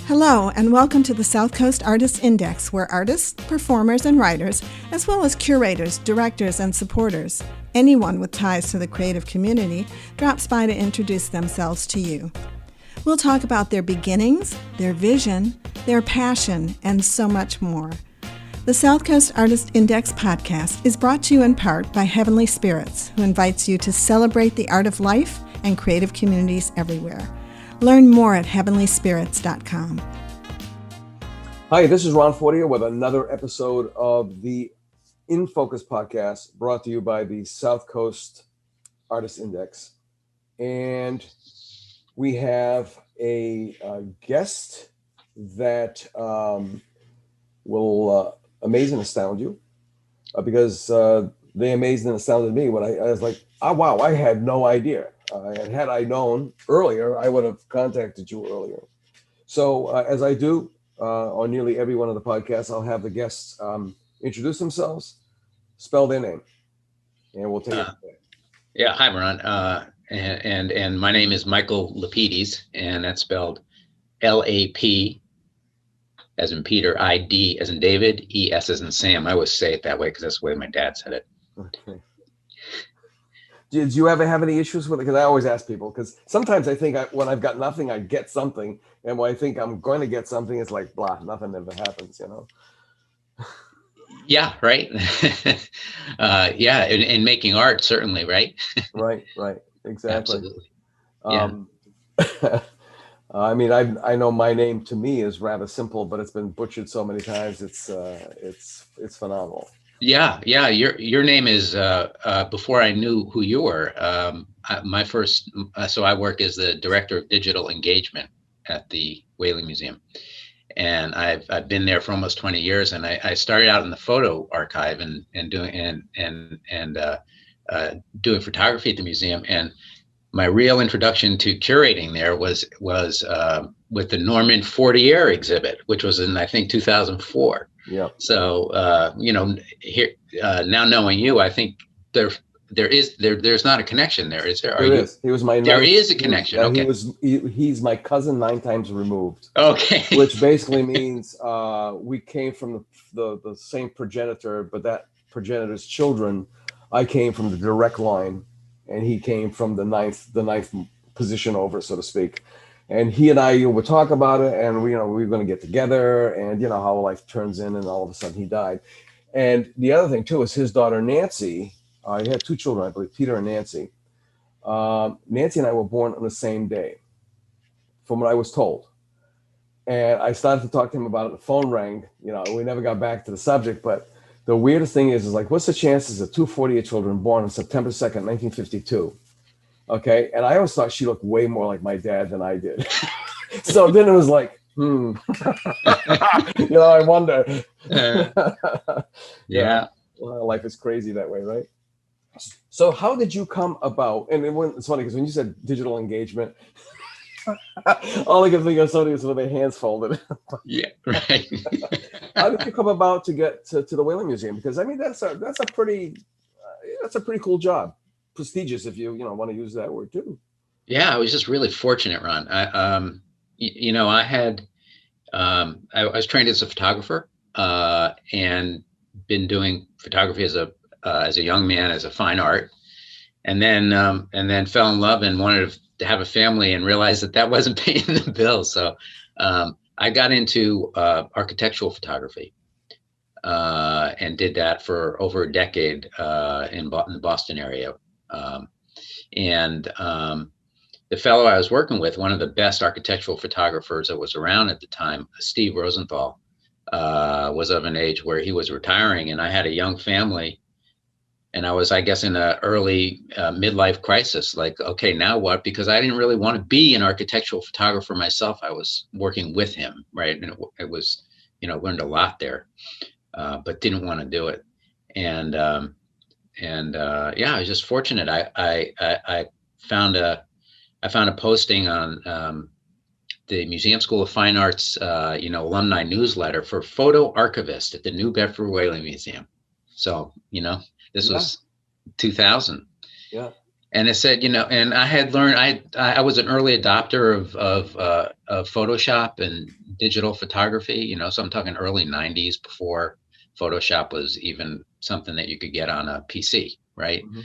Hello, and welcome to the South Coast Artists Index, where artists, performers, and writers, as well as curators, directors, and supporters, anyone with ties to the creative community, drops by to introduce themselves to you. We'll talk about their beginnings, their vision, their passion, and so much more. The South Coast Artist Index podcast is brought to you in part by Heavenly Spirits, who invites you to celebrate the art of life and creative communities everywhere. Learn more at heavenlyspirits.com. Hi, this is Ron Fortier with another episode of the In Focus podcast brought to you by the South Coast Artist Index. And we have a guest that will amaze and astound you because they amazed and astounded me when I was like, oh, wow, I had no idea. And had I known earlier, I would have contacted you earlier. So as I do on nearly every one of the podcasts, I'll have the guests introduce themselves, spell their name, and we'll take it from there. Yeah, hi, Ron. And my name is Michael Lapides, and that's spelled L-A-P as in Peter, I-D as in David, E-S as in Sam. I always say it that way because that's the way my dad said it. Okay. Did you ever have any issues with it? Because I always ask people, because sometimes I think when I've got nothing, I get something. And when I think I'm going to get something, it's like, blah, nothing ever happens, you know? Yeah, right. Yeah, in making art, certainly, right? Right, exactly. Absolutely. Yeah. I mean, I know my name to me is rather simple, but it's been butchered so many times. It's phenomenal. Yeah. Your name is before I knew who you were. My first, so I work as the director of digital engagement at the Whaley Museum, and I've been there for almost 20 years. And I started out in the photo archive and doing doing photography at the museum. And my real introduction to curating there was with the Norman Fortier exhibit, which was in, I think, 2004. Yeah. So here now knowing you, I think there's not a connection there, is there? There is. He was my. There is a connection. Okay. He's my cousin 9 times removed. Okay. Which basically means we came from the same progenitor, but that progenitor's children, I came from the direct line, and he came from the ninth position over, so to speak. And he and I would talk about it, and we were going to get together, and how life turns in, and all of a sudden he died. And the other thing too is his daughter Nancy. He had 2 children, I believe, Peter and Nancy. Nancy and I were born on the same day, from what I was told. And I started to talk to him about it. The phone rang. We never got back to the subject. But the weirdest thing is like, what's the chances of 2 40-year children born on September 2nd, 1952? Okay, and I always thought she looked way more like my dad than I did. So then it was like, I wonder. Yeah. Well, life is crazy that way, right? So how did you come about? And it's funny because when you said digital engagement, all I can think of somebody is with their hands folded. Yeah, right. How did you come about to get to the Whaley Museum? Because I mean, that's a pretty cool job. Prestigious, if you want to use that word too. Yeah, I was just really fortunate, Ron. I was trained as a photographer and been doing photography as a young man, as a fine art, and then fell in love and wanted to have a family and realized that wasn't paying the bills. So I got into architectural photography and did that for over a decade in the Boston area. The fellow I was working with, one of the best architectural photographers that was around at the time, Steve Rosenthal, was of an age where he was retiring, and I had a young family, and I was, I guess, in an early midlife crisis, like, okay, now what? Because I didn't really want to be an architectural photographer myself. I was working with him, right? And it was, learned a lot there, but didn't want to do it. And I was just fortunate. I found a posting on the Museum School of Fine Arts, alumni newsletter for photo archivist at the New Bedford Whaley Museum. So, this was 2000. Yeah. And it said, and I had learned, I was an early adopter of Photoshop and digital photography, so I'm talking early 90s, before Photoshop was even something that you could get on a PC, right? Mm-hmm.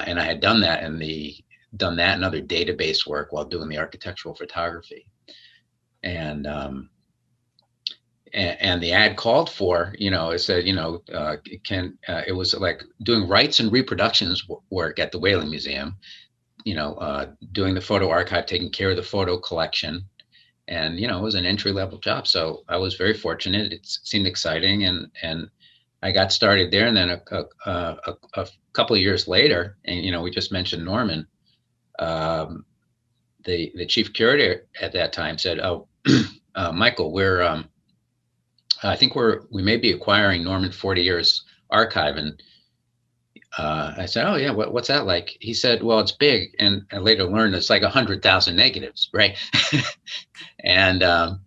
And I had done that and other database work while doing the architectural photography. And the ad called for, it said, it was like doing rights and reproductions work at the Whaling Museum, doing the photo archive, taking care of the photo collection. And, it was an entry-level job. So I was very fortunate. It seemed exciting. And I got started there. And then a couple of years later, and, we just mentioned Norman, the chief curator at that time said, "Oh, Michael, I think we may be acquiring Norman 40 Years archive." And I said, "Oh yeah, what's that like?" He said, "Well, it's big." And I later learned it's like 100,000 negatives, right? and that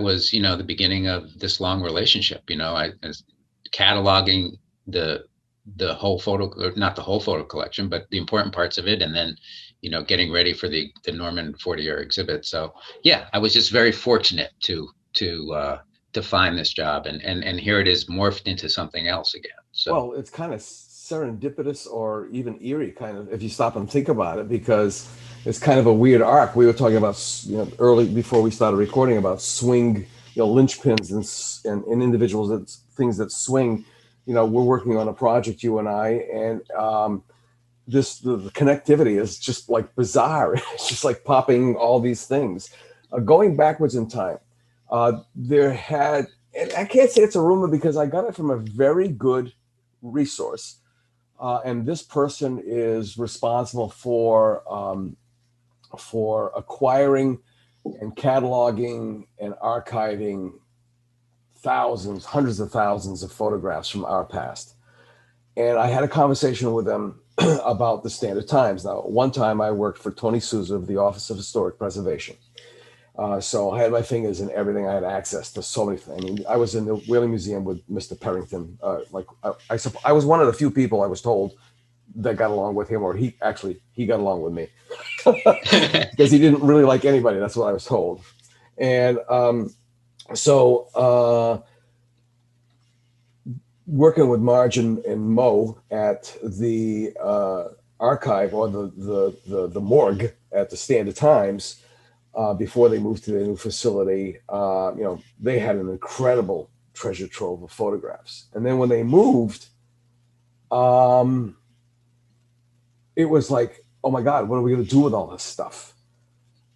was, the beginning of this long relationship. I was cataloging the whole photo, or not the whole photo collection, but the important parts of it, and then, getting ready for the Norman 40-year exhibit. So yeah, I was just very fortunate to find this job, and here it is morphed into something else again. So well, it's kind of serendipitous, or even eerie, kind of, if you stop and think about it, because it's kind of a weird arc. We were talking about, early, before we started recording, about swing, linchpins and individuals, things that swing. We're working on a project, you and I, and the connectivity is just like bizarre. It's just like popping all these things, going backwards in time. And I can't say it's a rumor because I got it from a very good resource, and this person is responsible for acquiring and cataloging and archiving hundreds of thousands of photographs from our past. And I had a conversation with them about the Standard Times. Now, one time I worked for Tony Souza of the Office of Historic Preservation. So I had my fingers in everything. I had access to so many things. I mean, I was in the Whaling Museum with Mr. Perrington. I was one of the few people, I was told, that got along with him, or he got along with me because he didn't really like anybody. That's what I was told. And so working with Marge and Mo at the archive, or the morgue at the Standard Times, before they moved to their new facility, they had an incredible treasure trove of photographs. And then when they moved, it was like, oh my God, what are we going to do with all this stuff?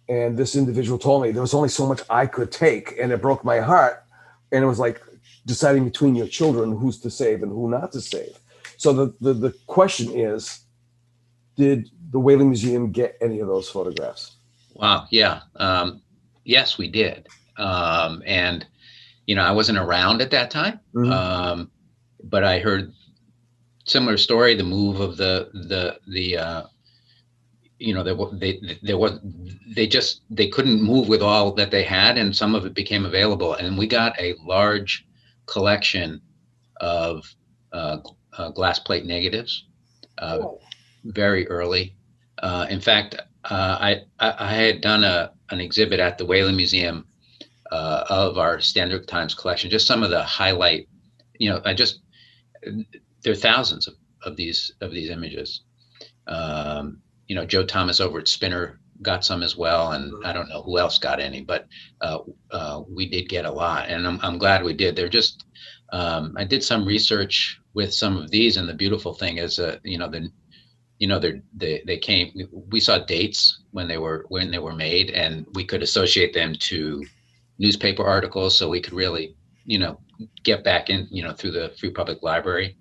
And this individual told me there was only so much I could take, and it broke my heart. And it was like deciding between your children who's to save and who not to save. So the question is, did the Whaling Museum get any of those photographs? Wow. Yeah. Yes, we did. And, I wasn't around at that time, but I heard similar story, the move of they couldn't move with all that they had, and some of it became available. And we got a large collection of glass plate negatives very early. In fact, I had done an exhibit at the Whaling Museum of our Standard Times collection, just some of the highlight, there are thousands of these images. Joe Thomas over at Spinner got some as well, and I don't know who else got any, but we did get a lot, and I'm glad we did. They're just I did some research with some of these, and the beautiful thing is they came. We saw dates when they were made, and we could associate them to newspaper articles, so we could really get back in through the Free Public Library,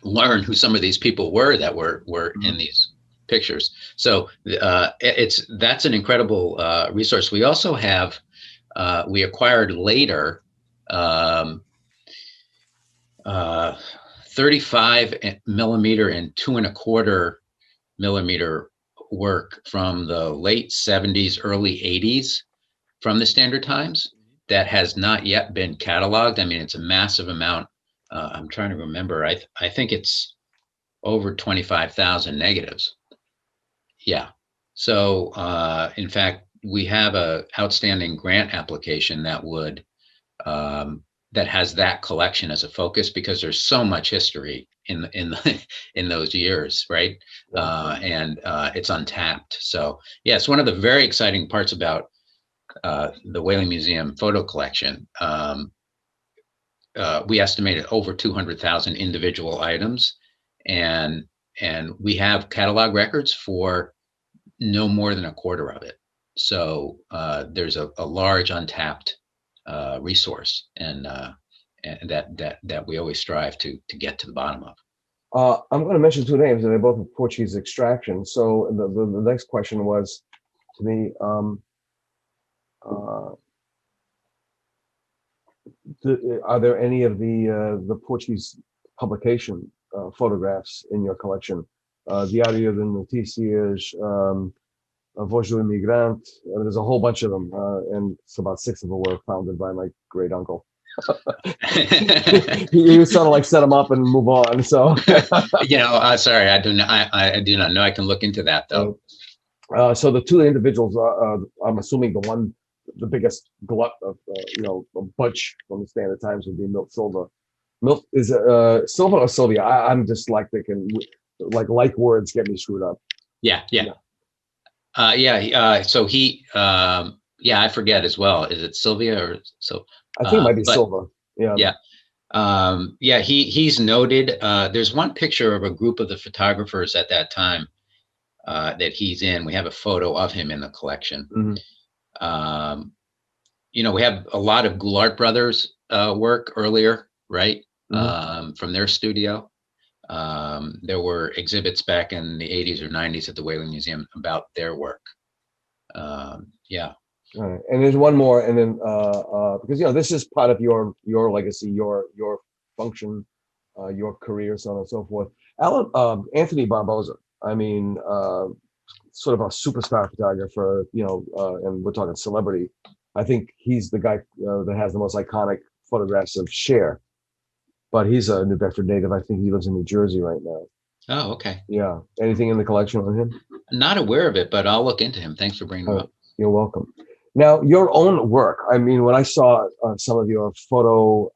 learn who some of these people were that were in these pictures. So that's an incredible resource. We also have we acquired later 35 millimeter and 2.25 millimeter work from the late 70s, early 80s from the Standard Times that has not yet been cataloged. I mean, it's a massive amount. I'm trying to remember. I think it's over 25,000 negatives. Yeah. So in fact, we have a outstanding grant application that would that has that collection as a focus, because there's so much history in those years, right? And it's untapped. So yeah, it's one of the very exciting parts about the Whaling Museum photo collection. We estimated over 200,000 individual items, and we have catalog records for no more than a quarter of it. So there's a large untapped resource, and that we always strive to get to the bottom of. I'm going to mention two names, and they're both of Portuguese extraction. So the next question was to me, are there any of the Portuguese publication photographs in your collection? Diário de Notícias, A Voz do Imigrante. There's a whole bunch of them, and it's about 6 of them were founded by my great uncle. He was trying to like set them up and move on. So sorry, I do not know. I can look into that though. So the two individuals, I'm assuming the biggest glut of a bunch from the Standard Times would be Milt Silva. Milt is Silva or Sylvia? I'm dyslexic, and like words get me screwed up. Yeah. So he, I forget as well. Is it Sylvia or so? I think it might be Silva. Yeah. He's noted. There's one picture of a group of the photographers at that time that he's in. We have a photo of him in the collection. Mm-hmm. We have a lot of Goulart brothers work earlier, right? Mm-hmm. From their studio. There were exhibits back in the 80s or 90s at the Whaling Museum about their work. Yeah. All right. And there's one more, and then because this is part of your legacy, your function, your career, so on and so forth. Anthony Barboza. I mean, sort of a superstar photographer, and we're talking celebrity. I think he's the guy that has the most iconic photographs of Cher, but he's a New Bedford native. I think he lives in New Jersey right now. Oh, okay. Yeah. Anything in the collection on him? Not aware of it, but I'll look into him. Thanks for bringing him up. You're welcome. Now, your own work. I mean, when I saw some of your photo,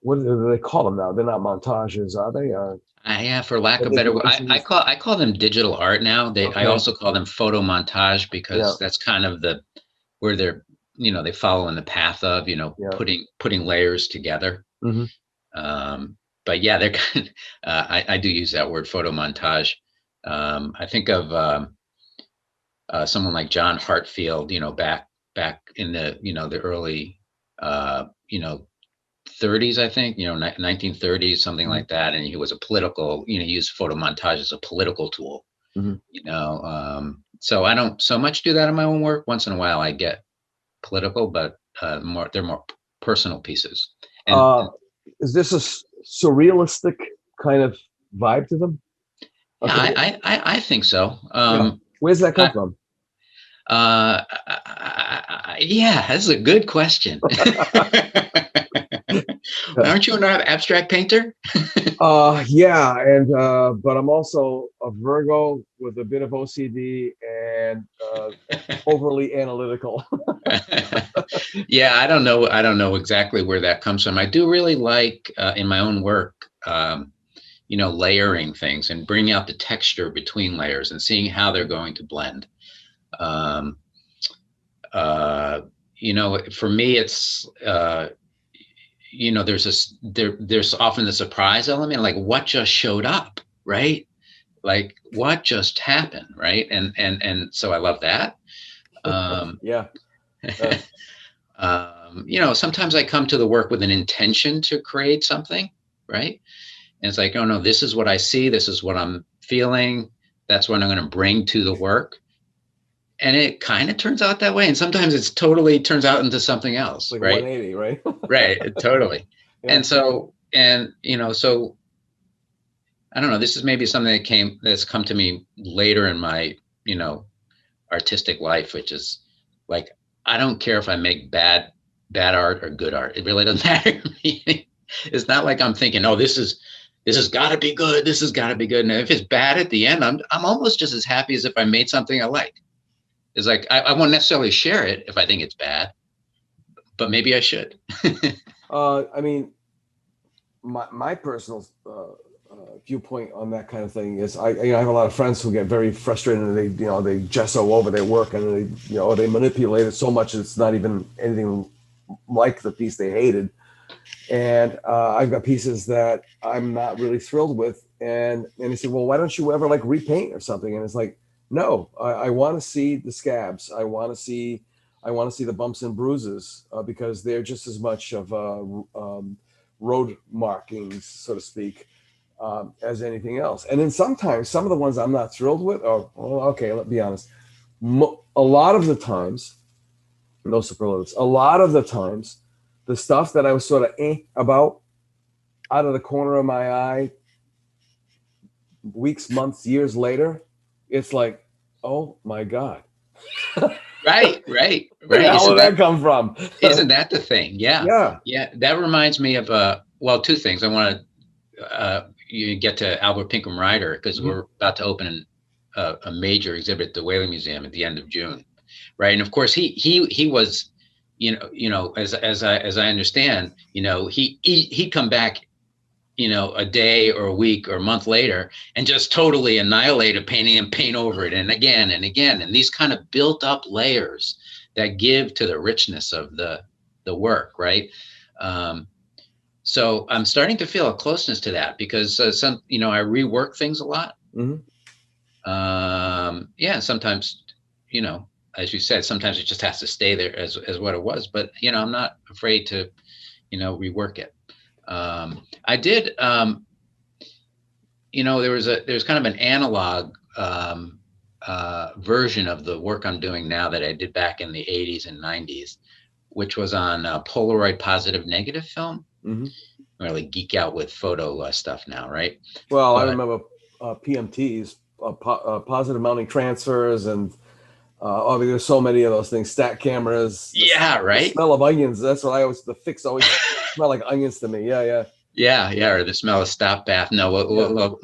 what do they call them now? They're not montages, are they? Yeah, for lack of better word, I call them digital art now. I also call them photo montage, because that's kind of where they're they follow in the path of putting layers together. Mm-hmm. But yeah, they're kind of, I do use that word, photo montage. I think of someone like John Hartfield, back in the early 30s, I think, 1930s, something like that. And he was a political, he used photo montage as a political tool. Mm-hmm. So I don't so much do that in my own work. Once in a while I get political, but they're more personal pieces. And is this a surrealistic kind of vibe to them? Okay. Yeah, I think so. Where's that come from? Yeah, that's a good question. Aren't you an abstract painter? Yeah, and but I'm also a Virgo with a bit of OCD and overly analytical. Yeah, I don't know exactly where that comes from. I do really like in my own work, layering things and bringing out the texture between layers and seeing how they're going to blend. For me, it's there's often the surprise element, like what just showed up, right? Like what just happened, right? And so I love that. Yeah. Sometimes I come to the work with an intention to create something, right? And it's like, oh no, this is what I see. This is what I'm feeling. That's what I'm going to bring to the work. And it kind of turns out that way. And sometimes it's totally turns out into something else, like right? 180, right? Right. Totally. Yeah. And so I don't know, this is maybe something that's come to me later in my, artistic life, which is like, I don't care if I make bad art or good art. It really doesn't matter to me. It's not like I'm thinking, oh, this is this has got to be good. This has got to be good. And if it's bad at the end, I'm almost just as happy as if I made something I like. It's like, I won't necessarily share it if I think it's bad, but maybe I should. I mean, my personal viewpoint on that kind of thing is I have a lot of friends who get very frustrated and they gesso over their work and they manipulate it so much it's not even anything like the piece they hated. And I've got pieces that I'm not really thrilled with, and they say, well, why don't you ever like repaint or something? And it's like, no, I want to see the scabs. I want to see the bumps and bruises because they're just as much of road markings, so to speak, as anything else. And then sometimes some of the ones I'm not thrilled with are, well, okay, let's be honest. A lot of the times, no superlatives, a lot of the times, the stuff that I was sort of about out of the corner of my eye, weeks, months, years later, it's like, oh my God. Right. Where the hell did that come from? Isn't that the thing? Yeah. That reminds me of two things. I want to you get to Albert Pinkham Ryder because we're about to open a major exhibit at the Whaley Museum at the end of June, right? And of course he was, as I understand, he'd come back, a day or a week or a month later and just totally annihilate a painting and paint over it and again and again. And these kind of built up layers that give to the richness of the work, right? So I'm starting to feel a closeness to that because I rework things a lot. Sometimes, as you said, sometimes it just has to stay there as what it was, but I'm not afraid to, rework it. I did, there's kind of an analog version of the work I'm doing now that I did back in the 80s and 90s, which was on Polaroid positive negative film. I really geek out with photo stuff now, right? Well, I remember PMTs, positive mounting transfers, and there's so many of those things, stack cameras. Right. The smell of onions. That's what the fix always smell like onions to me. Yeah. Or the smell of stop bath. No,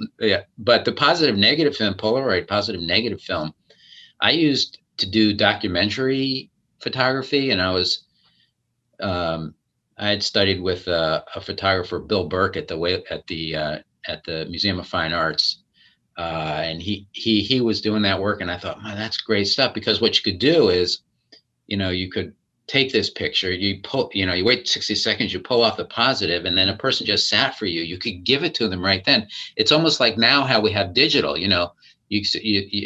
but the positive negative film, Polaroid positive negative film, I used to do documentary photography, and I had studied with a photographer, Bill Burke, at the Museum of Fine Arts, and he was doing that work, and I thought, man, that's great stuff, because what you could do is, you could take this picture, you wait 60 seconds, you pull off the positive, and then a person just sat for you. You could give it to them right then. It's almost like now how we have digital. You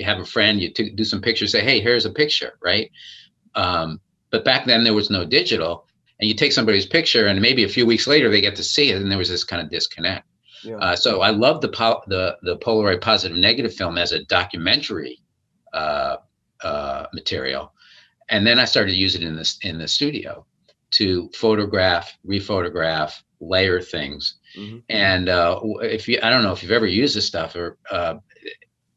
have a friend, you do some pictures, say, hey, here's a picture, right? But back then there was no digital. And you take somebody's picture, and maybe a few weeks later they get to see it, and there was this kind of disconnect. So I love the Polaroid positive negative film as a documentary material, and then I started to use it in the studio to photograph, rephotograph, layer things. And I don't know if you've ever used this stuff, or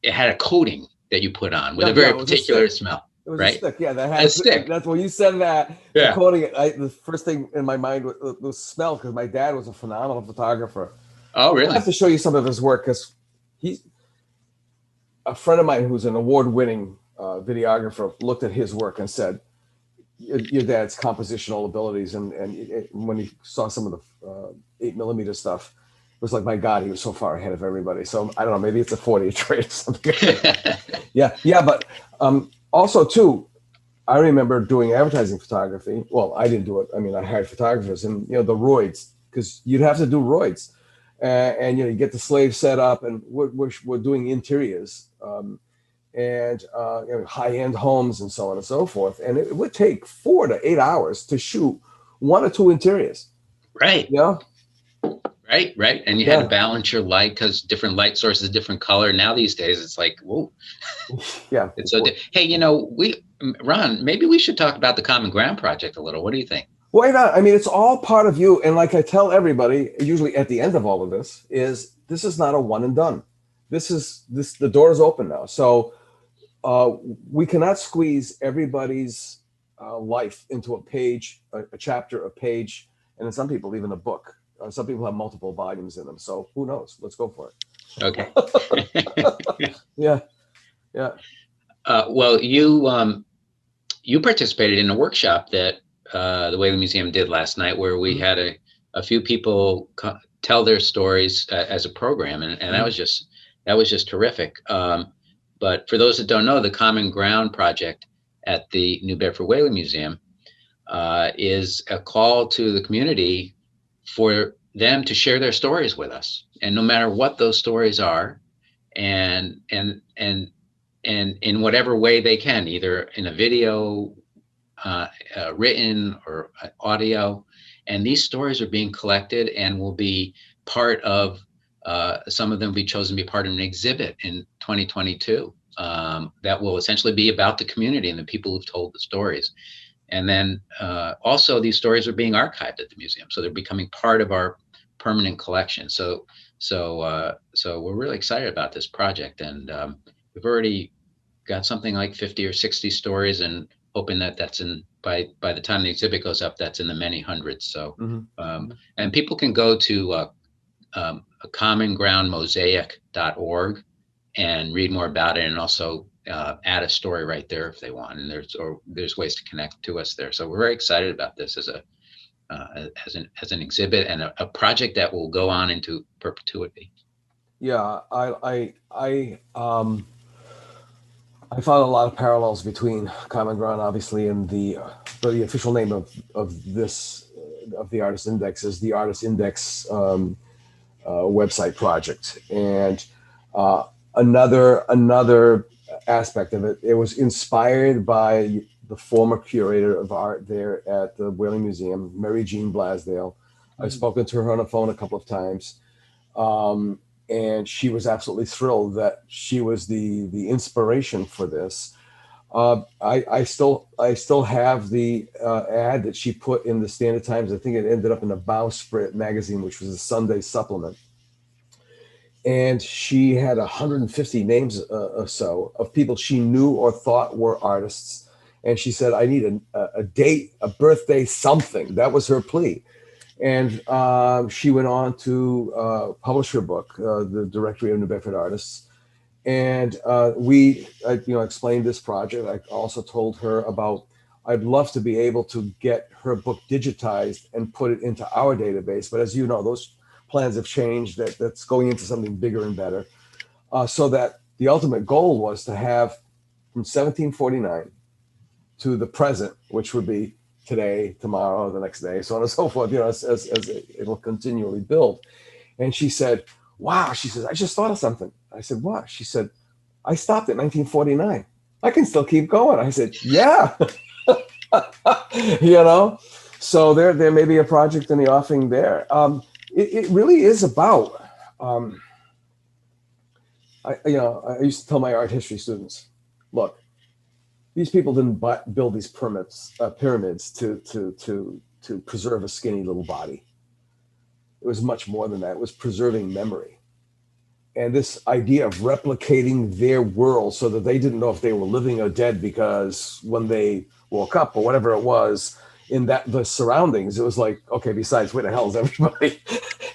it had a coating that you put on with a very particular smell. It was right? a stick, yeah. That had a stick. That's when you said that. Yeah. The coating. The first thing in my mind was smell, because my dad was a phenomenal photographer. Oh, really? I have to show you some of his work, because he's a friend of mine who's an award-winning videographer. Looked at his work and said, "Your dad's compositional abilities," and when he saw some of the 8mm stuff, it was like, my God, he was so far ahead of everybody. So I don't know, maybe it's a 40 trait or something. Yeah, but. Also, too, I remember doing advertising photography. Well, I didn't do it. I mean, I hired photographers, and the roids, because you'd have to do roids, and you get the slave set up, and we're doing interiors, and high-end homes, and so on and so forth. And it would take 4 to 8 hours to shoot 1 or 2 interiors. Right. Yeah. Right. And you had to balance your light, because different light sources, different color. Now these days, it's like, whoa. Yeah. It's so. Hey, Ron, maybe we should talk about the Common Ground Project a little. What do you think? Why not? I mean, it's all part of you. And like I tell everybody, usually at the end of all of this is not a one and done. The door is open now. So we cannot squeeze everybody's life into a page, a chapter, a page, and in some people even a book. Some people have multiple volumes in them. So who knows? Let's go for it. Okay. Yeah. Yeah. Well, you participated in a workshop that the Whaley Museum did last night, where we had a few people tell their stories as a program, and that was just terrific. But for those that don't know, the Common Ground project at the New Bedford Whaley Museum is a call to the community for them to share their stories with us, and no matter what those stories are, and in whatever way they can, either in a video, written, or audio. And these stories are being collected and will be part of, some of them will be chosen to be part of an exhibit in 2022 that will essentially be about the community and the people who've told the stories. And then also these stories are being archived at the museum, so they're becoming part of our permanent collection. So we're really excited about this project, and we've already got something like 50 or 60 stories, and hoping that that's by the time the exhibit goes up, that's in the many hundreds. So and people can go to commongroundmosaic.org and read more about it, and also add a story right there if they want. And there's ways to connect to us there. So we're very excited about this as an exhibit and a project that will go on into perpetuity. Yeah, I found a lot of parallels between Common Ground, obviously, and the official name of the Artist Index is the Artist Index website project. And another aspect of it, it was inspired by the former curator of art there at the Whaley Museum, Mary Jean Blasdale. I've spoken to her on the phone a couple of times. And she was absolutely thrilled that she was the inspiration for this. I still have the ad that she put in the Standard Times. I think it ended up in the Bowsprit magazine, which was a Sunday supplement. And she had 150 names or so of people she knew or thought were artists. And she said, I need a date, a birthday, something. That was her plea. And she went on to publish her book, The Directory of New Bedford Artists. And we explained this project. I also told her about, I'd love to be able to get her book digitized and put it into our database. But as you know, those plans have changed. That's going into something bigger and better. So that the ultimate goal was to have from 1749 to the present, which would be today, tomorrow, the next day, so on and so forth, as it'll continually build. And she said, wow, she says, I just thought of something. I said, what? She said, I stopped at 1949. I can still keep going. I said, yeah. So there may be a project in the offing there. It really is about, I used to tell my art history students, look, these people didn't build these pyramids to preserve a skinny little body. It was much more than that. It was preserving memory. And this idea of replicating their world so that they didn't know if they were living or dead, because when they woke up or whatever it was in the surroundings, it was like, okay, besides, where the hell is everybody?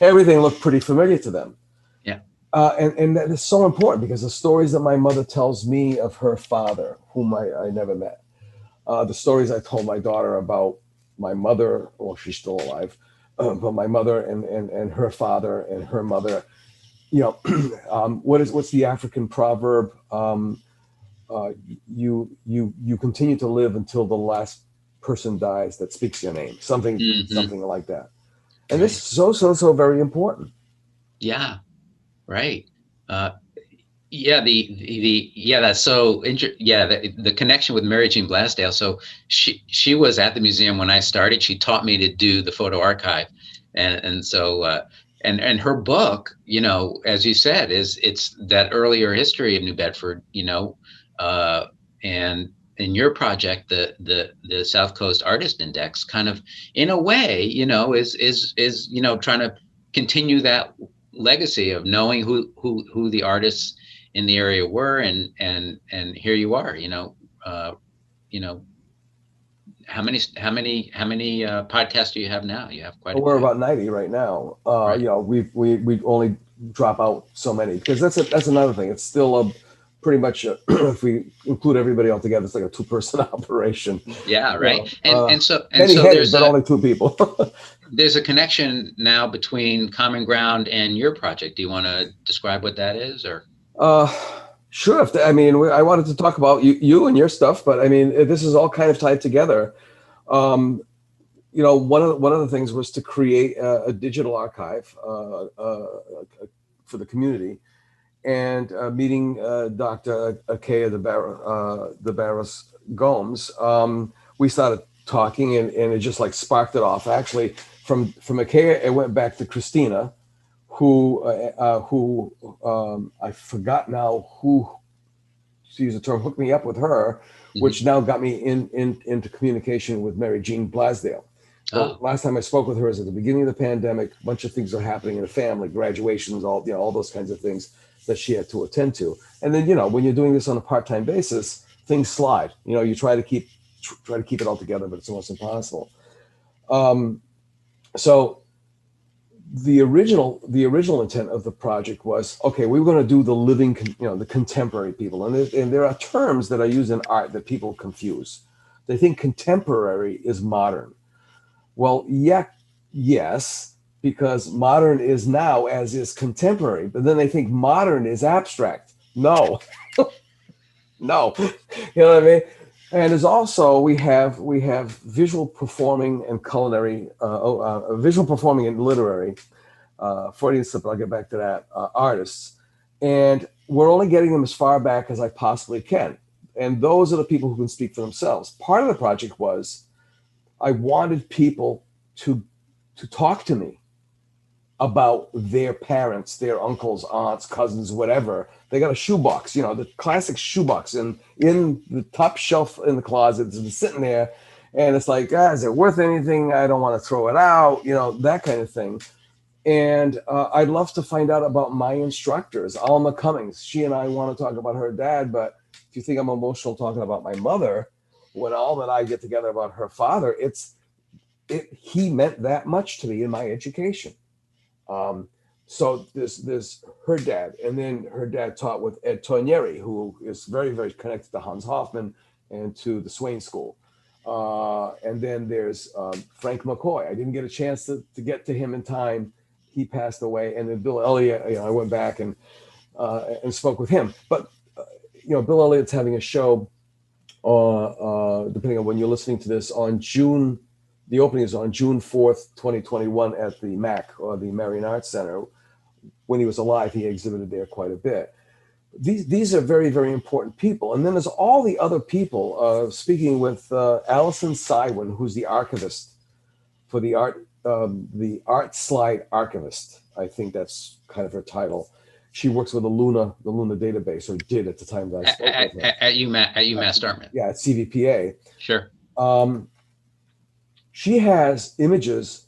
Everything looked pretty familiar to them. Yeah. And that is so important, because the stories that my mother tells me of her father, whom I never met, the stories I told my daughter about my mother, well, she's still alive, but my mother and her father and her mother, what's the African proverb? You continue to live until the last person dies that speaks your name, something like that. And this is so very important. Yeah. Right. That's so interesting. Yeah, the connection with Mary Jean Blasdale. So she was at the museum when I started. She taught me to do the photo archive, and so and her book, as you said, it's that earlier history of New Bedford, and in your project, the South Coast Artist Index, kind of in a way, is trying to continue that legacy of knowing who the artists in the area were, and here you are, how many podcasts do you have now? You have quite a We're few. about 90 right now. Right. You know, we only drop out so many because that's another thing. It's still a pretty much if we include everybody all together, it's like a 2-person operation. Yeah, You right. know, And so many headed, there's but only 2 people. a connection now between Common Ground and your project. Do you want to describe what that is, or? Uh, sure. I mean, I wanted to talk about you and your stuff, but I mean, this is all kind of tied together. You know, one of the things was to create a digital archive for the community, and meeting Dr. Akea de Barros Gomes, we started talking, and it just like sparked it off. Actually, from Akea, it went back to Christina, who I forgot now who, to use the term, hooked me up with her, which now got me into communication with Mary Jean Blasdale. Well, last time I spoke with her was at the beginning of the pandemic. A bunch of things are happening in the family, graduations, all those kinds of things that she had to attend to. And then, you know, when you're doing this on a part-time basis, things slide. You know, you try to keep it all together, but it's almost impossible. So the original intent of the project was, okay, we were going to do the living, the contemporary people. And there are terms that are used in art that people confuse. They think contemporary is modern. Well, yes, because modern is now as is contemporary, but then they think modern is abstract. No, no, you know what I mean? And there's also, we have visual performing and culinary, visual performing and literary, Freudian slip, I'll get back to that, artists. And we're only getting them as far back as I possibly can. And those are the people who can speak for themselves. Part of the project was, I wanted people to talk to me about their parents, their uncles, aunts, cousins, whatever. They got a shoebox, you know, the classic shoebox, and in the top shelf in the closet, it's been sitting there, and it's like, is it worth anything? I don't want to throw it out, you know, that kind of thing. And I'd love to find out about my instructors, Alma Cummings. She and I want to talk about her dad, but if you think I'm emotional talking about my mother, when Alma and I get together about her father, he meant that much to me in my education. So there's her dad, and then her dad taught with Ed Tornieri, who is very, very connected to Hans Hofmann and to the Swain School. And then there's Frank McCoy. I didn't get a chance to get to him in time. He passed away. And then Bill Elliott, you know, I went back and spoke with him. But, you know, Bill Elliott's having a show, depending on when you're listening to this, the opening is on June 4th, 2021 at the MAC, or the Marian Arts Center. When he was alive, he exhibited there quite a bit. These are very, very important people. And then there's all the other people, speaking with Alison Sywin, who's the archivist for the Art Slide Archivist. I think that's kind of her title. She works with the Luna database, or did at the time that I spoke with her. At UMass Dartmouth. Yeah, at CVPA. Sure. She has images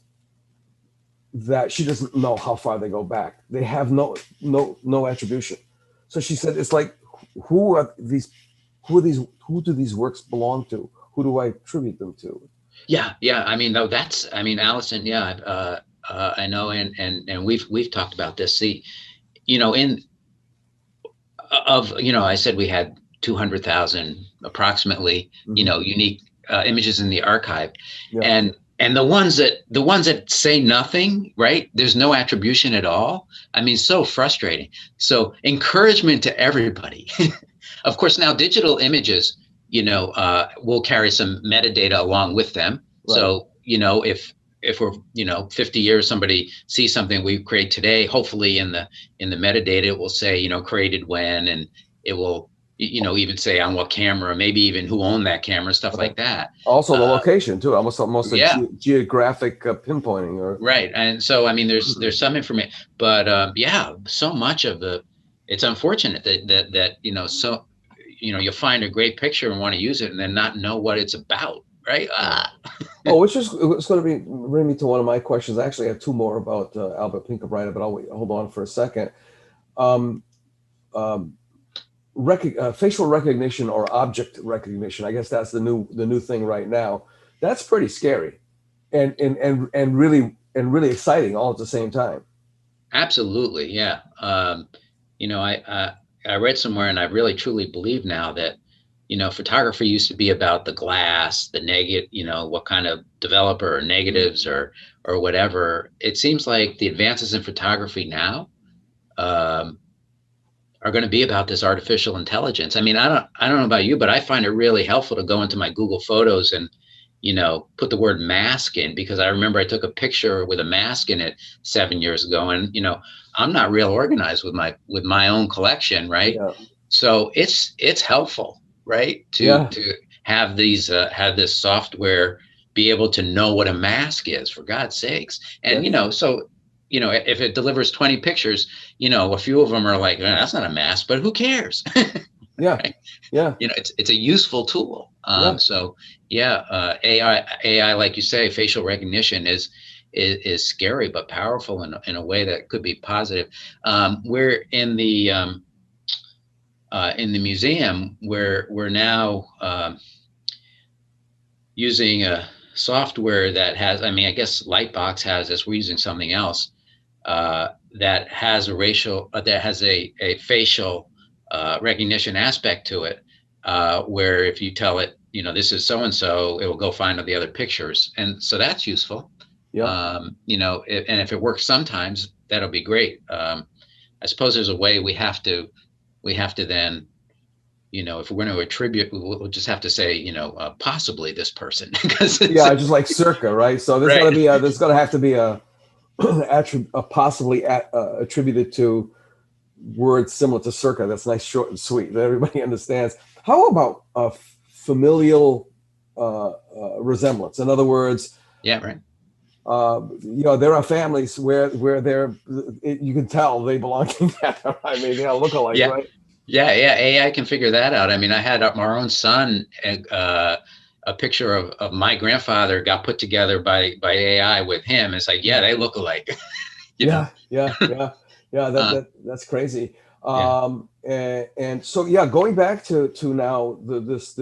that she doesn't know how far they go back. They have no attribution. So she said, it's like, who do these works belong to? Who do I attribute them to? Yeah. I mean, though, Allison, yeah, I know, and we've talked about this. You know, I said we had 200,000 approximately, you know, unique images in the archive. Yeah. And the ones that say nothing, right? There's no attribution at all. I mean, so frustrating. So encouragement to everybody. Of course, now digital images, you know, will carry some metadata along with them. Right. So, you know, if we're, you know, 50 years, somebody sees something we create today, hopefully in the metadata, it will say, you know, created when, and it will, you know, even say on what camera, maybe even who owned that camera, stuff like that. Also the location too, almost geographic pinpointing, or right. And so, I mean, there's some information, but yeah, so much of it's unfortunate that you know, so, you know, you'll find a great picture and want to use it and then not know what it's about, right? Which is, it's going to bring me to one of my questions. I actually have 2 more about Albert Pinkelreiter, but I'll hold on for a second. Facial recognition or object recognition. I guess that's the new thing right now. That's pretty scary, and really exciting all at the same time. Absolutely, yeah. I read somewhere, and I really truly believe now that photography used to be about the glass, the negative, what kind of developer or negatives or whatever. It seems like the advances in photography now um, are going to be about this artificial intelligence. I mean, I don't know about you, but I find it really helpful to go into my Google Photos and put the word mask in, because I remember I took a picture with a mask in it 7 years ago, and I'm not real organized with my own collection, right? Yeah. So it's helpful, right, to Yeah. have these have this software be able to know what a mask is, for God's sakes. And so if it delivers 20 pictures, a few of them are like, that's not a mask, but who cares? Yeah. Right? Yeah. It's a useful tool. Yeah. So yeah, AI, like you say, facial recognition is scary but powerful in a way that could be positive. We're in the museum, where we're now using a software that has, I mean, I guess Lightbox has this. We're using something else that has a facial recognition aspect to it, where if you tell it, this is so and so, it will go find all the other pictures, and so that's useful. Yeah. And if it works sometimes, that'll be great. I suppose there's a way we have to then, if we're going to attribute, we'll just have to say, possibly this person, because Yeah, just like circa, right? So there's right. there's gonna have to be a possibly attributed to words similar to circa. That's nice, short and sweet, that everybody understands. How about a familial resemblance? In other words, Yeah, right. There are families where you can tell they belong together. I mean, look alike, Yeah. right? Yeah, AI can figure that out. I mean, I had our own son, a picture of my grandfather got put together by AI with him. It's like, yeah, they look alike. Yeah. That's crazy. Yeah. And so, yeah, going back to now this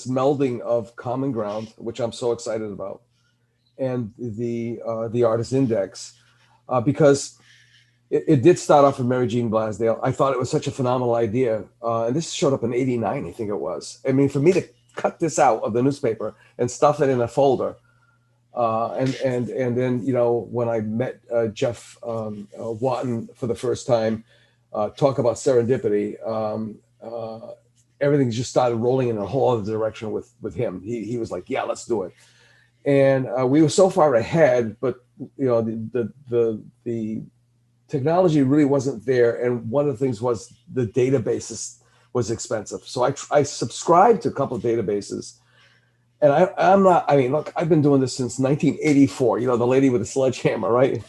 melding of common ground, which I'm so excited about, and the Artist Index, because it did start off with Mary Jean Blasdale. I thought it was such a phenomenal idea, and this showed up in '89, I think it was. I mean, for me to cut this out of the newspaper and stuff it in a folder. And then, when I met Jeff Watton for the first time, talk about serendipity, everything just started rolling in a whole other direction with him. He was like, yeah, let's do it. And we were so far ahead, but the technology really wasn't there. And one of the things was the databases was expensive. So I subscribed to a couple of databases. And look, I've been doing this since 1984, the lady with the sledgehammer, right?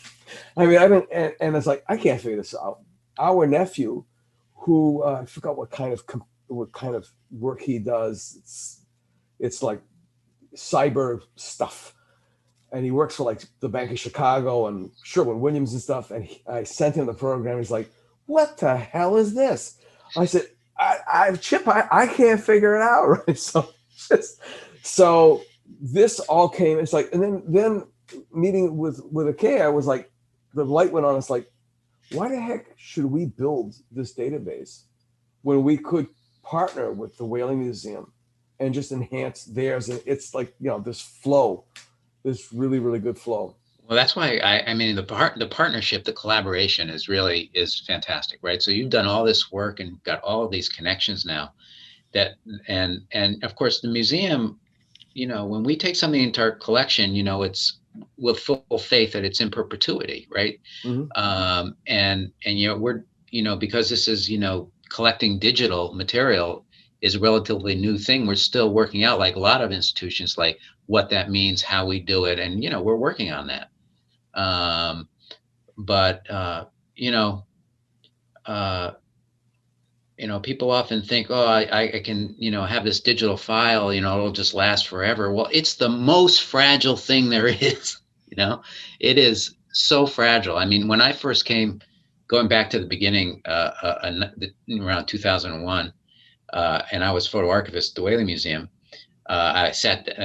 I mean, and it's like, I can't figure this out. Our nephew, who I forgot what kind of work he does. It's like cyber stuff. And he works for like the Bank of Chicago and Sherwin-Williams and stuff. And I sent him the program. He's like, what the hell is this? I said, Chip, I can't figure it out, right? So this all came, it's like, and then meeting with Akea, I was like, the light went on. It's like, why the heck should we build this database when we could partner with the Whaling Museum and just enhance theirs? And it's like, this flow, this really, really good flow. Well, that's why I mean, the partnership, the collaboration is fantastic, right? So you've done all this work and got all of these connections now and of course the museum, when we take something into our collection, it's with full faith that it's in perpetuity, right? Mm-hmm. And we're, because this is, collecting digital material is a relatively new thing. We're still working out, like a lot of institutions, like what that means, how we do it. And, we're working on that. People often think, oh, I can, have this digital file, it'll just last forever. Well, it's the most fragile thing there is. It is so fragile. I mean, when I first came, going back to the beginning, around 2001, and I was photo archivist at the Whaling Museum, I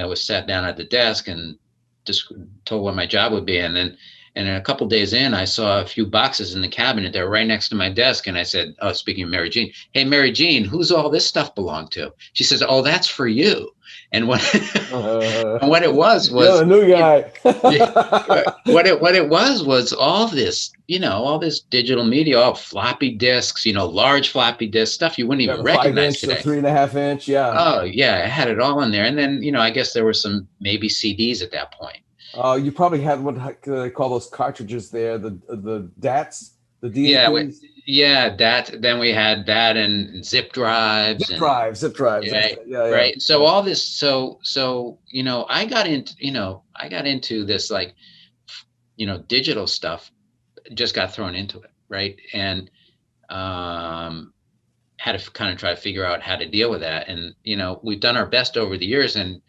was sat down at the desk and just told what my job would be. And a couple of days in, I saw a few boxes in the cabinet that were right next to my desk. And I said, oh, speaking of Mary Jean, hey, Mary Jean, who's all this stuff belong to? She says, oh, that's for you. And what, and what it was You're a new guy. what it was all this, all this digital media, all floppy disks, large floppy disk stuff you wouldn't Yeah, even the 5 recognize inch, the today. 3.5 inch. Yeah. Oh yeah, I had it all in there. And then, I guess there were some maybe CDs at that point. You probably had what they call those cartridges there, the DATs, the DATs. Then we had that and zip drives. Zip drives. Yeah, right. So all this, so I got into this, like, digital stuff, just got thrown into it, right? And had to kind of try to figure out how to deal with that. And, we've done our best over the years, and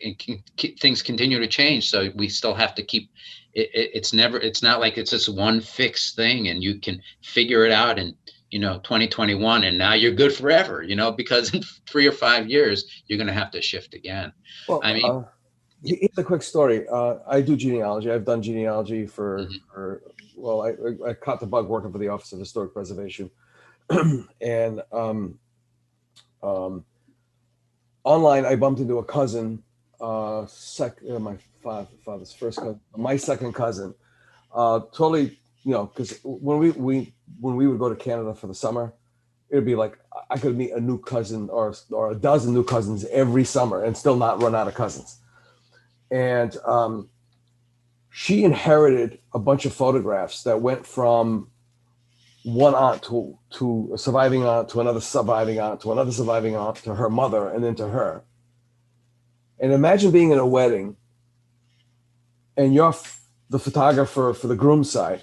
things continue to change. So we still have to keep it's not like it's just one fixed thing and you can figure it out in, 2021 and now you're good forever, because in 3 or 5 years, you're going to have to shift again. Well, I mean, here's a quick story. I do genealogy. I've done genealogy I caught the bug working for the Office of Historic Preservation. And online, I bumped into a cousin, my father's first cousin, my second cousin. Totally, because when we would go to Canada for the summer, it'd be like I could meet a new cousin or a dozen new cousins every summer and still not run out of cousins. And she inherited a bunch of photographs that went from one aunt to a surviving aunt, to another surviving aunt, to another surviving aunt, to her mother, and then to her. And imagine being in a wedding and you're the photographer for the groom's side,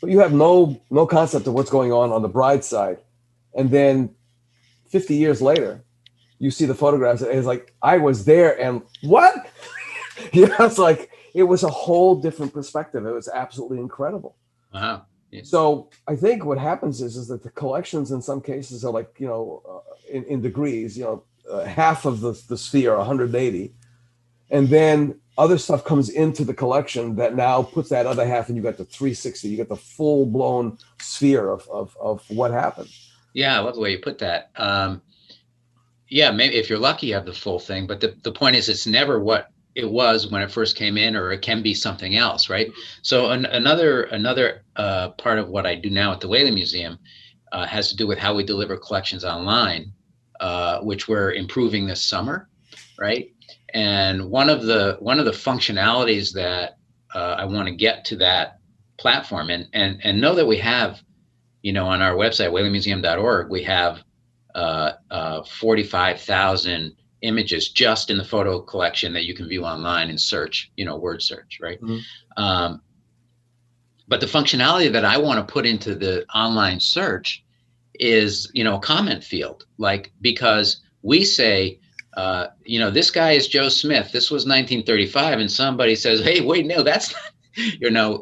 but you have no concept of what's going on the bride's side. And then 50 years later, you see the photographs and it's like, I was there and what? It's like, it was a whole different perspective. It was absolutely incredible. Wow. Yeah. So I think what happens is that the collections in some cases are like, in degrees, half of the sphere, 180. And then other stuff comes into the collection that now puts that other half, and you got the 360, you got the full blown sphere of what happened. Yeah, I love the way you put that. Maybe if you're lucky, you have the full thing. But the point is, it's never what it was when it first came in, or it can be something else, right? So another part of what I do now at the Whaley Museum has to do with how we deliver collections online, which we're improving this summer, right? And one of the functionalities that I want to get to that platform, and know that we have, on our website, whaleymuseum.org, we have 45,000 images just in the photo collection that you can view online and search, word search, right? Mm-hmm. But the functionality that I want to put into the online search is, a comment field, because we say, this guy is Joe Smith. This was 1935. And somebody says, hey, wait, no, that's not,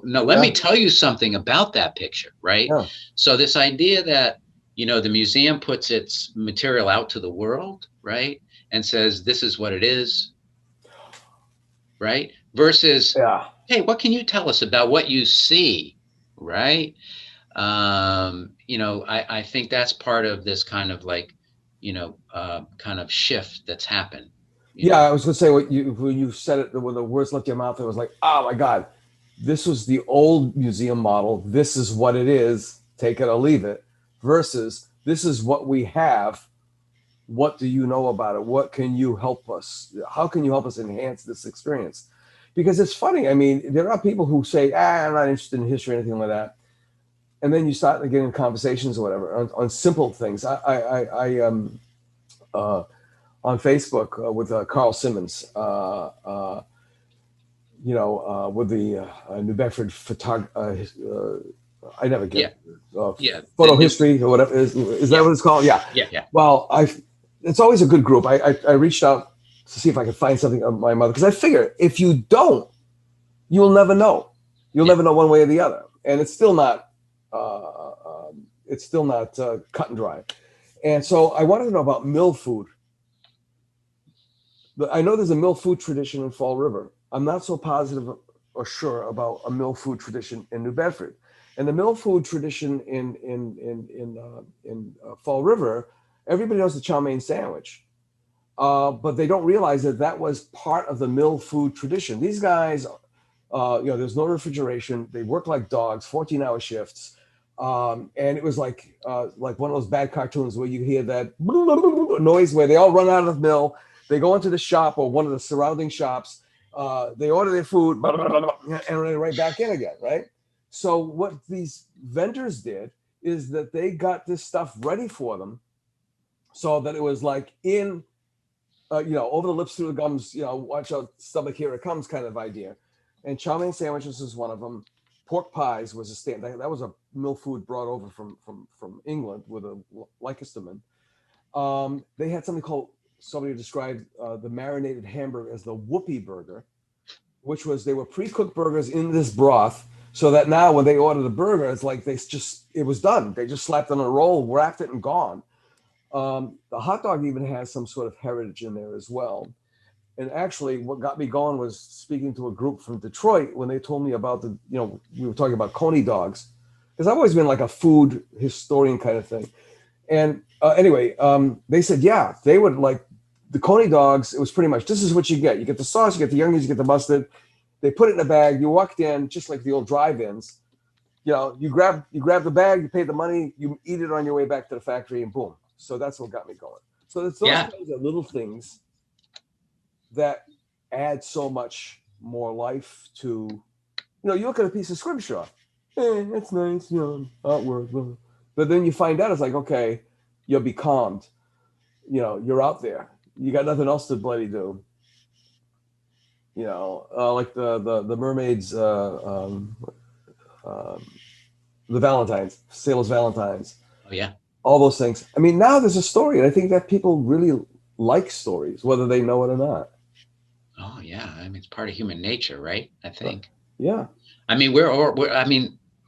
let me tell you something about that picture, right? Yeah. So this idea that, the museum puts its material out to the world, right? And says, this is what it is, right? Versus, hey, what can you tell us about what you see, right? I think that's part of this kind of kind of shift that's happened. I was going to say when you said it, when the words left your mouth, it was like, oh my God, this was the old museum model. This is what it is. Take it or leave it. Versus this is what we have. What do you know about it? What can you help us? How can you help us enhance this experience? Because it's funny. I mean, there are people who say, I'm not interested in history or anything like that. And then you start getting in conversations or whatever on simple things. I on Facebook with Carl Simmons, with the New Bedford I never get photo history or whatever. Is that what it's called? Yeah. Well, it's always a good group. I reached out to see if I could find something of my mother, because I figure if you don't, you'll never know. You'll never know one way or the other, and it's still not cut and dry. And so I wanted to know about mill food. I know there's a mill food tradition in Fall River. I'm not so positive or sure about a mill food tradition in New Bedford. And the mill food tradition in Fall River, everybody knows the chow mein sandwich, but they don't realize that that was part of the mill food tradition. These guys, there's no refrigeration. They work like dogs, 14-hour shifts. And it was like one of those bad cartoons where you hear that noise where they all run out of the mill. They go into the shop or one of the surrounding shops. They order their food and they're right back in again, right? So what these vendors did is that they got this stuff ready for them so that it was like in, over the lips, through the gums, watch out, stomach, here it comes kind of idea. And chow mein sandwiches is one of them. Pork pies was a stand. That was a mill food brought over from England with a Leicesterman. They had something called, somebody described the marinated hamburger as the whoopie burger, which was, they were pre-cooked burgers in this broth, so that now when they order the burger, it's like it was done. They just slapped on a roll, wrapped it, and gone. The hot dog even has some sort of heritage in there as well. And actually, what got me going was speaking to a group from Detroit when they told me about we were talking about coney dogs, because I've always been like a food historian kind of thing. And anyway, they said, yeah, they would like the coney dogs. It was pretty much, this is what you get. You get the sauce, you get the onions, you get the mustard. They put it in a bag. You walked in, just like the old drive-ins. You grab the bag, you pay the money, you eat it on your way back to the factory, and boom. So that's what got me going. So it's those kinds of little things that add so much more life to, you look at a piece of scrimshaw. It's nice, artwork. But then you find out, it's like, okay, you'll be calmed. You're out there. You got nothing else to bloody do. Like the mermaids, the Valentines, Sailor's Valentines. Oh, yeah. All those things. I mean, now there's a story, and I think that people really like stories, whether they know it or not. Oh, yeah. I mean, it's part of human nature, right? I think. Yeah. I mean,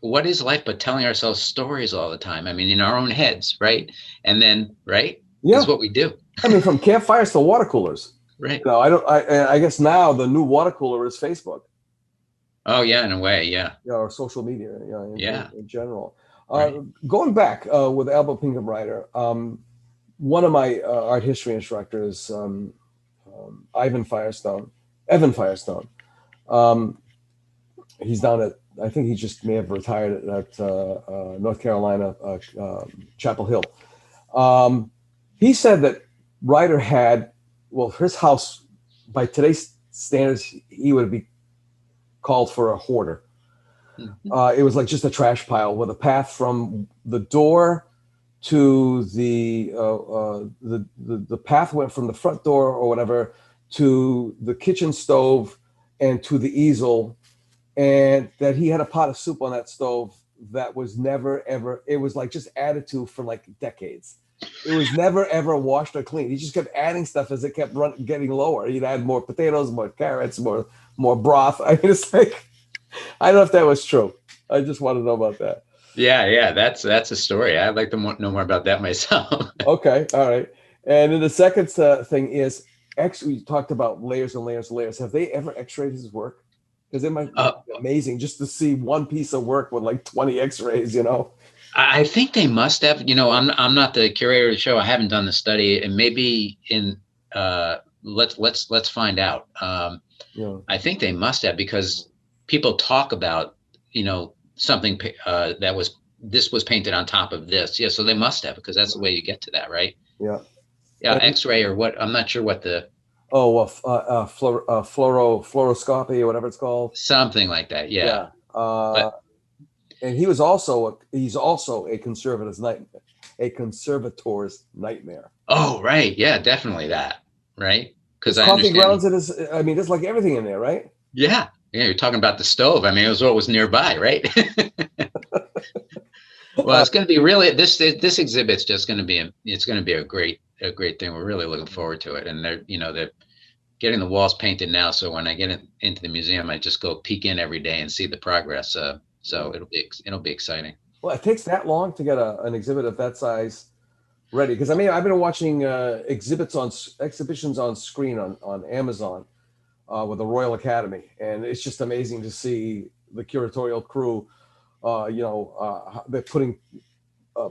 what is life but telling ourselves stories all the time? I mean, in our own heads, right? And then, right? Yeah. Is what we do. I mean, from campfires to water coolers. Right. I guess now the new water cooler is Facebook. Oh, yeah, in a way, yeah. Or social media, in general. Right. Going back with Alba Pinkham Ryder, one of my art history instructors, Evan Firestone. He's down at, I think he just may have retired at North Carolina, Chapel Hill. He said that Ryder had, his house, by today's standards, he would be called for a hoarder. Mm-hmm. It was like just a trash pile with a path from the door to the path went from the front door or whatever to the kitchen stove and to the easel, and that he had a pot of soup on that stove that was never ever, it was like just added to for like decades. It was never ever washed or cleaned. He just kept adding stuff as it kept getting lower. He'd add more potatoes, more carrots, more broth. I mean, it's like, I don't know if that was true. I just want to know about that. Yeah, that's a story. I'd like to know more about that myself. Okay, all right. And then the second thing is, we talked about layers and layers and layers. Have they ever x-rayed his work? Because it might be amazing just to see one piece of work with like 20 x-rays, I think they must have. I'm not the curator of the show. I haven't done the study, and maybe let's find out. I think they must have, because people talk about something this was painted on top of this. Yeah, so they must have, because that's the way you get to that, right? Yeah. Yeah, X-ray or what? I'm not sure what the. Fluoroscopy or whatever it's called. Something like that. Yeah. And he's also a conservator's nightmare. Oh, right. Yeah, definitely that. Right. Because coffee grounds, there's like everything in there, right? Yeah. Yeah. You're talking about the stove. I mean, it was what was nearby, right? Well, it's going to be really, this exhibit's just going to be, it's going to be a great thing. We're really looking forward to it. And they're getting the walls painted now. So when I get into the museum, I just go peek in every day and see the progress. So it'll be exciting. Well, it takes that long to get an exhibit of that size ready. Because I mean, I've been watching exhibitions on screen on Amazon with the Royal Academy, and it's just amazing to see the curatorial crew. They're putting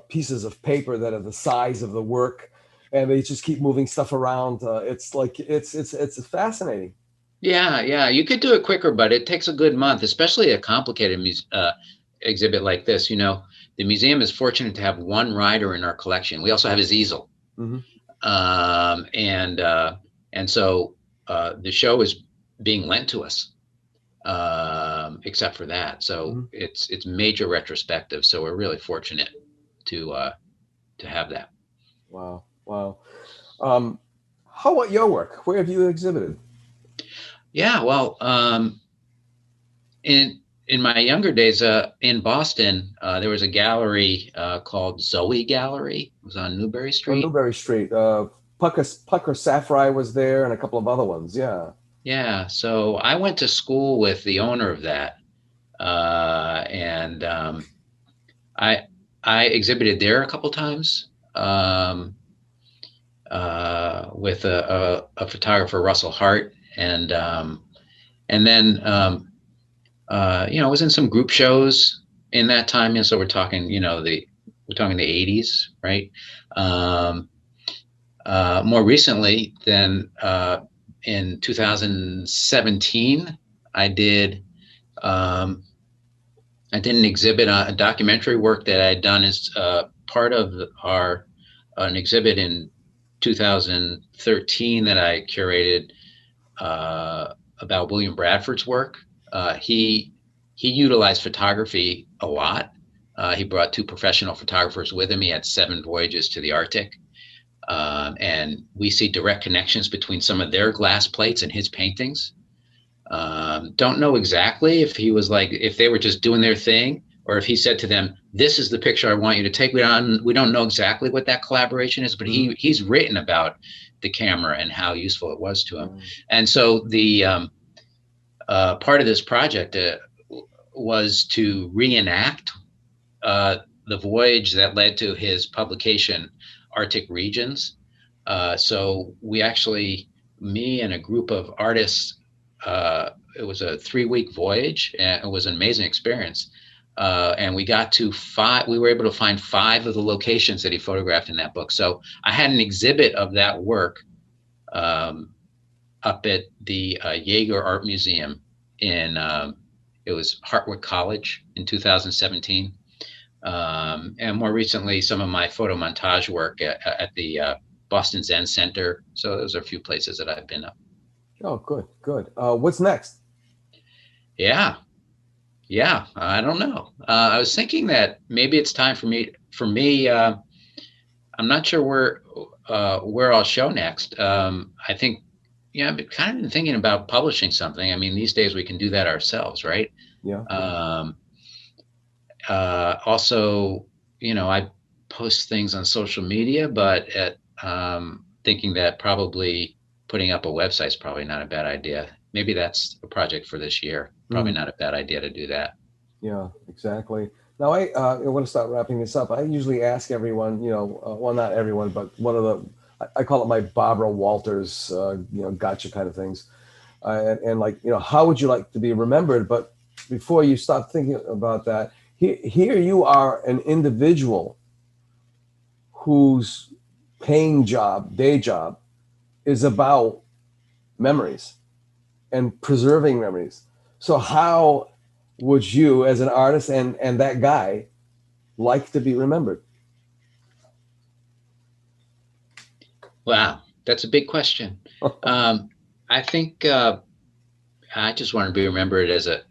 pieces of paper that are the size of the work, and they just keep moving stuff around. It's like it's fascinating. Yeah. You could do it quicker, but it takes a good month, especially a complicated exhibit like this. You know, the museum is fortunate to have one rider in our collection. We also have his easel. Mm-hmm. And so the show is being lent to us, except for that. So it's major retrospective. So we're really fortunate to have that. Wow. How about your work? Where have you exhibited? Yeah, well, in my younger days, in Boston, there was a gallery called Zoe Gallery. It was on Newbury Street. On Newbury Street. Pucker Safrai was there, and a couple of other ones. Yeah. Yeah. So I went to school with the owner of that, and I exhibited there a couple times with a photographer, Russell Hart, and then I was in some group shows in that time, and so we're talking the 80s, right? More recently, then in 2017, I did an exhibit, a documentary work that I had done as part of an exhibit in 2013 that I curated about William Bradford's work. He utilized photography a lot. He brought 2 professional photographers with him. He had 7 voyages to the Arctic. And we see direct connections between some of their glass plates and his paintings. Don't know exactly if they were just doing their thing, or if he said to them, "This is the picture I want you to take." We don't know exactly what that collaboration is, but he's written about the camera and how useful it was to him. And so the part of this project was to reenact the voyage that led to his publication, Arctic Regions. So we actually, me and a group of artists, it was a 3-week voyage, and it was an amazing experience. And we were able to find 5 of the locations that he photographed in that book. So I had an exhibit of that work up at the Yager Art Museum it was Hartwick College in 2017. And more recently, some of my photo montage work at the Boston Zen Center. So those are a few places that I've been up. Oh, good. What's next? Yeah, I don't know. I was thinking that maybe it's time for me. I'm not sure where I'll show next. I think, I've been kind of been thinking about publishing something. I mean, these days we can do that ourselves, right? Yeah. Also, I post things on social media, but thinking that probably putting up a website is probably not a bad idea. Maybe that's a project for this year. Probably not a bad idea to do that. Yeah, exactly. Now I want to start wrapping this up. I usually ask everyone, well, not everyone, but one of I call it my Barbara Walters, gotcha kind of things. And how would you like to be remembered? But before you start thinking about that, here you are, an individual whose day job is about memories and preserving memories. So how would you, as an artist and that guy, like to be remembered? Wow, that's a big question. I think I just want to be remembered as a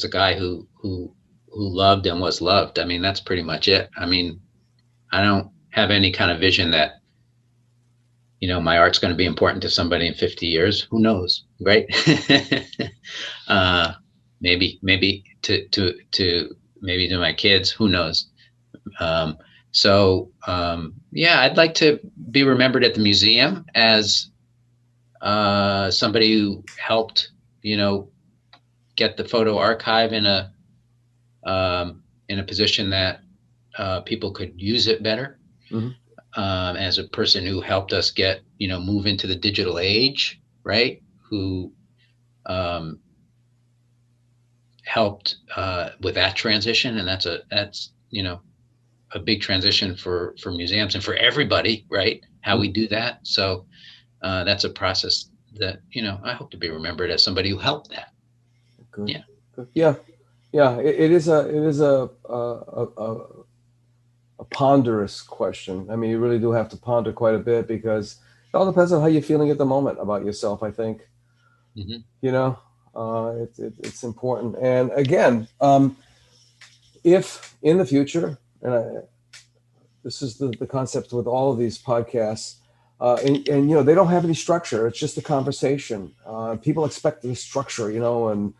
guy who loved and was loved. I mean, that's pretty much it. I mean, I don't have any kind of vision that my art's going to be important to somebody in 50 years. Who knows, right? Maybe to my kids. Who knows? I'd like to be remembered at the museum as somebody who helped, get the photo archive in a position that people could use it better. as a person who helped us move into the digital age, right? Who helped with that transition, and that's a big transition for museums and for everybody, right? How we do that. So that's a process that I hope to be remembered as somebody who helped that. Good. Yeah. Good. Yeah. It is a ponderous question. I mean, you really do have to ponder quite a bit, because it all depends on how you're feeling at the moment about yourself, I think. It's important. And again, if in the future, and this is the concept with all of these podcasts, and they don't have any structure. It's just a conversation. People expect the structure, and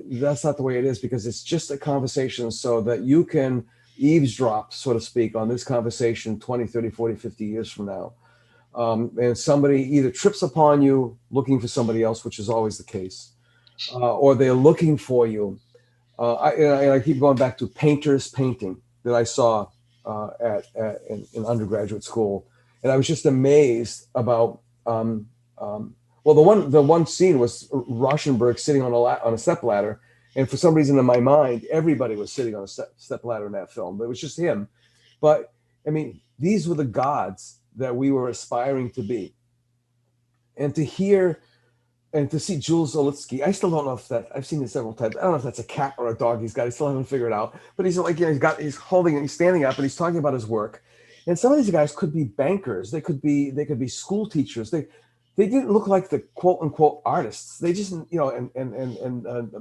that's not the way it is, because it's just a conversation, so that you can eavesdrop, so to speak, on this conversation 20, 30, 40, 50 years from now. And somebody either trips upon you looking for somebody else, which is always the case, or they're looking for you. I keep going back to painters painting that I saw in undergraduate school, and I was just amazed about. The one scene was Rauschenberg sitting on a step ladder, and for some reason in my mind, everybody was sitting on a step ladder in that film. It was just him, but I mean, these were the gods that we were aspiring to be, and to hear. And to see Jules Olitsky, I still don't know if that, I've seen it several times. I don't know if that's a cat or a dog he's got. I still haven't figured it out. But he's like, he's holding it, he's standing up, and he's talking about his work. And some of these guys could be bankers. They could be school teachers. They didn't look like the quote unquote artists. They just, and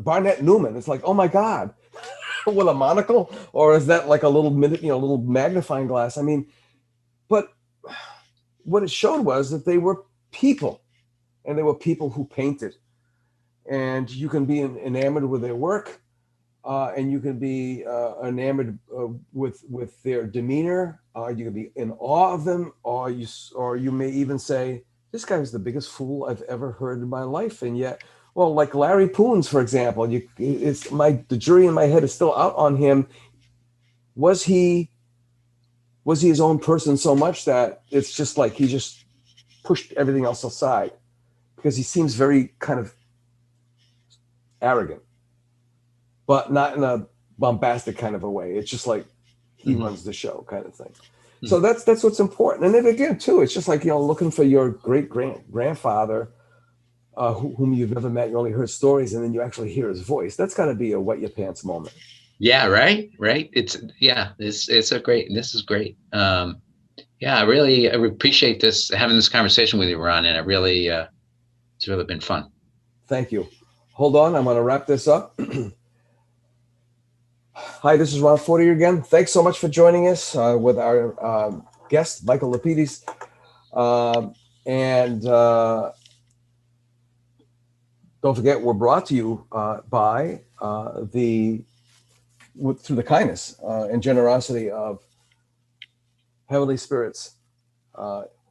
Barnett Newman. It's like, oh my God, with a monocle, or is that like a little little magnifying glass? I mean, but what it showed was that they were people. And they were people who painted, and you can be enamored with their work, and you can be enamored with their demeanor. You can be in awe of them, or you may even say, "This guy was the biggest fool I've ever heard in my life." And yet, well, like Larry Poons, for example, the jury in my head is still out on him. Was he his own person so much that it's just like he just pushed everything else aside? Because he seems very kind of arrogant, but not in a bombastic kind of a way. It's just like he runs the show kind of thing. Mm-hmm. So that's what's important. And then again, too, it's just like, looking for your great grandfather, whom you've never met. You only heard stories, and then you actually hear his voice. That's got to be a wet your pants moment. Yeah, right. This is great. I really appreciate having this conversation with you, Ron, and it's really been fun. Thank you. Hold on, I'm going to wrap this up. Hi, this is Ron Fortier again. Thanks so much for joining us with our guest, Michael Lapides. And don't forget, we're brought to you by through the kindness and generosity of Heavenly Spirits,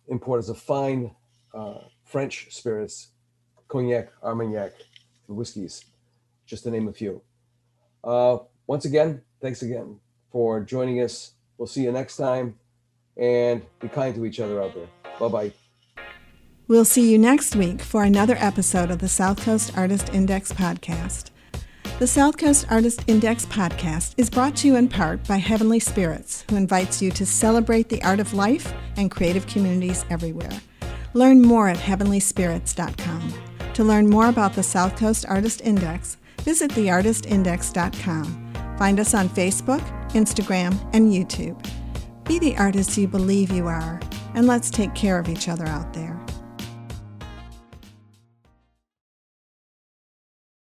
importers of fine French spirits, Cognac, Armagnac, and whiskeys, just to name a few. Once again, thanks again for joining us. We'll see you next time, and be kind to each other out there. Bye-bye. We'll see you next week for another episode of the South Coast Artist Index podcast. The South Coast Artist Index podcast is brought to you in part by Heavenly Spirits, who invites you to celebrate the art of life and creative communities everywhere. Learn more at heavenlyspirits.com. To learn more about the South Coast Artist Index, visit theartistindex.com. Find us on Facebook, Instagram, and YouTube. Be the artist you believe you are, and let's take care of each other out there.